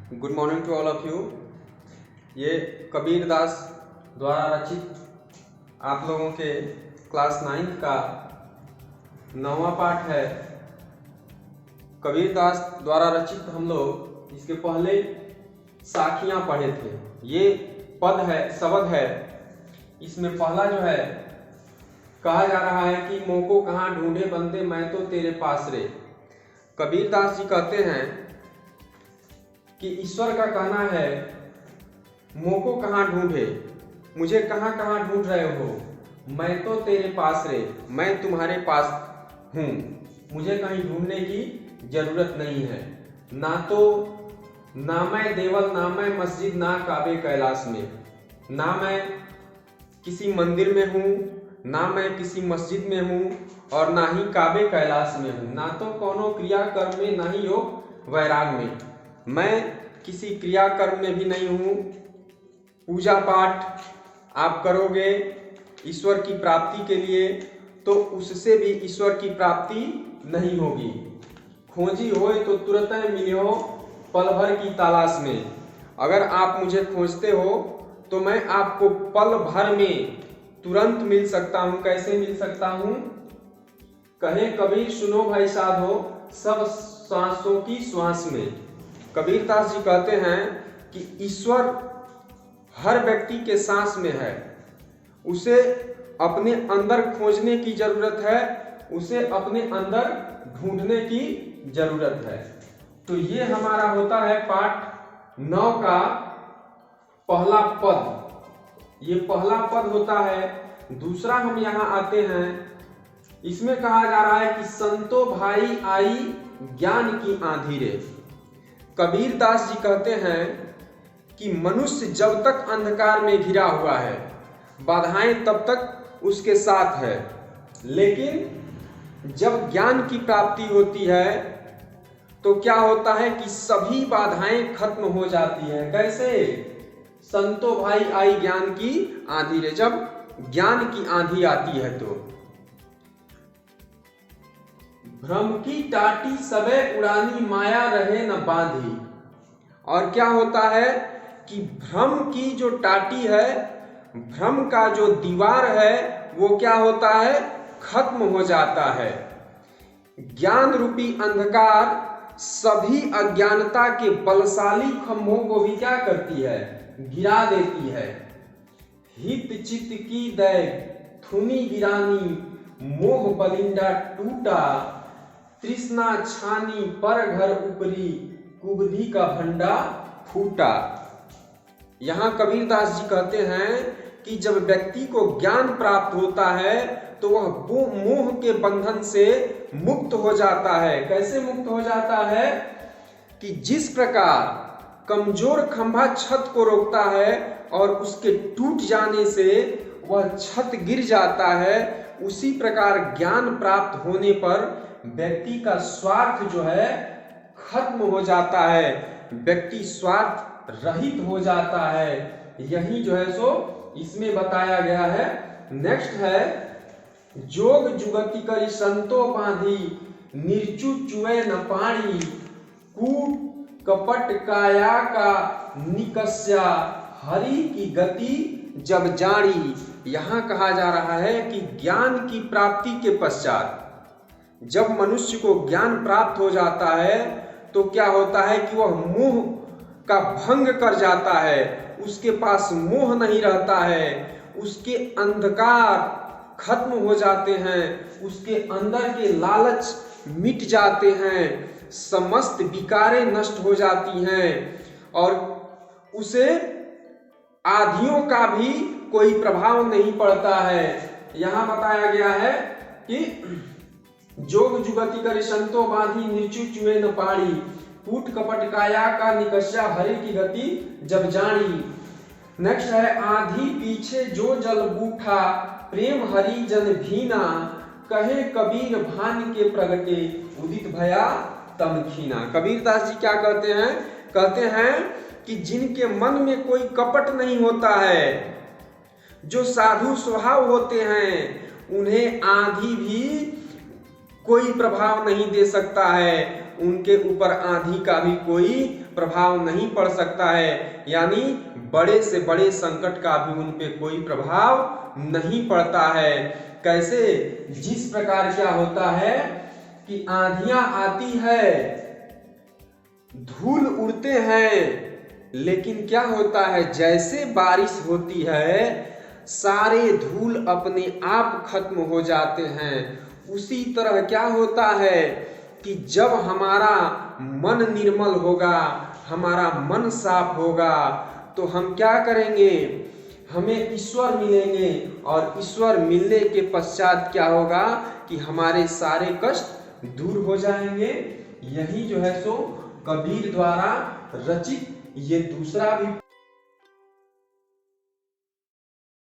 Good morning to all of you. ये कबीर दास द्वारा रचित आप लोगों के क्लास 9 का 9वां पाठ है। कबीर दास द्वारा रचित हम लोग इसके पहले साखियां पढ़े थे। ये पद है, शब्द है। इसमें पहला जो है कहा जा रहा है कि मोह को कहाँ ढूंढे बंदे, मैं तो तेरे पास रे। कबीर दास जी कहते हैं कि ईश्वर का कहना है मोह को कहाँ ढूंढे, मुझे कहाँ कहाँ ढूंढ रहे हो, मैं तो तेरे पास रे, मैं तुम्हारे पास हूँ, मुझे कहीं ढूंढने की जरूरत नहीं है। ना मैं देवल, ना मैं मस्जिद, ना काबे कैलाश में, ना मैं किसी मंदिर में हूँ, ना मैं किसी मस्जिद में हूँ और ना ही काबे कैलाश में हूँ, ना तो कोनो क्रिया कर्म में, ना ही योग वैराग में। मैं किसी क्रिया कर्म में भी नहीं हूँ। पूजा पाठ आप करोगे ईश्वर की प्राप्ति के लिए तो उससे भी ईश्वर की प्राप्ति नहीं होगी। खोजी होए तो तुरंत मिलो पल भर की तलाश में। अगर आप मुझे खोजते हो तो मैं आपको पल भर में तुरंत मिल सकता हूँ। कैसे मिल सकता हूँ? कहे कबीर सुनो भाई साधो, सब सांसों की श्वास में। कबीर दास जी कहते हैं कि ईश्वर हर व्यक्ति के सांस में है। उसे अपने अंदर खोजने की जरूरत है, उसे अपने अंदर ढूंढने की जरूरत है। तो ये हमारा होता है पाठ 9 का पहला पद। ये पहला पद होता है। दूसरा हम यहाँ आते हैं, इसमें कहा जा रहा है कि संतो भाई आई ज्ञान की आंधी रे। कबीर दास जी कहते हैं कि मनुष्य जब तक अंधकार में घिरा हुआ है, बाधाएं तब तक उसके साथ है, लेकिन जब ज्ञान की प्राप्ति होती है तो क्या होता है कि सभी बाधाएं खत्म हो जाती है। कैसे? संतो भाई आई ज्ञान की आंधी रे। जब ज्ञान की आंधी आती है तो भ्रम की टाटी सबे उड़ानी, माया रहे न बांधी। और क्या होता है कि भ्रम की जो टाटी है, भ्रम का जो दीवार है, वो क्या होता है? खत्म हो जाता है। ज्ञान रूपी अंधकार सभी अज्ञानता के बलशाली खंभों को भी क्या करती है? गिरा देती है। हित चित्त की दय थुनी गिरानी, मोह बलिंडा टूटा, तृष्णा छानी पर घर उपरी, कुबधी का भंडा फूटा। यहाँ कबीर दास जी कहते हैं कि जब व्यक्ति को ज्ञान प्राप्त होता है तो वह मोह के बंधन से मुक्त हो जाता है। कैसे मुक्त हो जाता है? कि जिस प्रकार कमजोर खंभा छत को रोकता है और उसके टूट जाने से वह छत गिर जाता है, उसी प्रकार ज्ञान प्राप्त होने पर व्यक्ति का स्वार्थ जो है खत्म हो जाता है, व्यक्ति स्वार्थ रहित हो जाता है। यही जो है सो इसमें बताया गया है। नेक्स्ट है जोग जुगति करी संतो बांधी, निर्चु चुए न पाणी, कूट कपट काया का निकस्या, हरि की गति जब जानी। यहाँ कहा जा रहा है कि ज्ञान की प्राप्ति के पश्चात जब मनुष्य को ज्ञान प्राप्त हो जाता है तो क्या होता है कि वह मोह का भंग कर जाता है, उसके पास मोह नहीं रहता है, उसके अंधकार खत्म हो जाते हैं, उसके अंदर के लालच मिट जाते हैं, समस्त विकारें नष्ट हो जाती हैं और उसे आधियों का भी कोई प्रभाव नहीं पड़ता है। यहाँ बताया गया है कि जोग जुगति कर संतो बांधी, निर्चु चुए न पाड़ी, कूट कपट काया का निकस्या, हरि की गति जब जानी। नेक्स्ट है आधी पीछे जो जल बूठा, प्रेम हरि जन भीना, कहे कबीर भान के प्रगटे, उदित भया तम खीना। कबीर दास जी क्या कहते हैं? कहते हैं कि जिनके मन में कोई कपट नहीं होता है, जो साधु स्वभाव होते हैं, उन्हें आंधी भी कोई प्रभाव नहीं दे सकता है, उनके ऊपर आंधी का भी कोई प्रभाव नहीं पड़ सकता है, यानी बड़े से बड़े संकट का भी उन पे कोई प्रभाव नहीं पड़ता है। कैसे? जिस प्रकार क्या होता है कि आंधियां आती है, धूल उड़ते हैं, लेकिन क्या होता है जैसे बारिश होती है सारे धूल अपने आप खत्म हो जाते हैं। उसी तरह क्या होता है कि जब हमारा मन निर्मल होगा, हमारा मन साफ होगा, तो हम क्या करेंगे? हमें ईश्वर मिलेंगे, और ईश्वर मिलने के पश्चात क्या होगा कि हमारे सारे कष्ट दूर हो जाएंगे। यही जो है सो कबीर द्वारा रचित ये दूसरा भी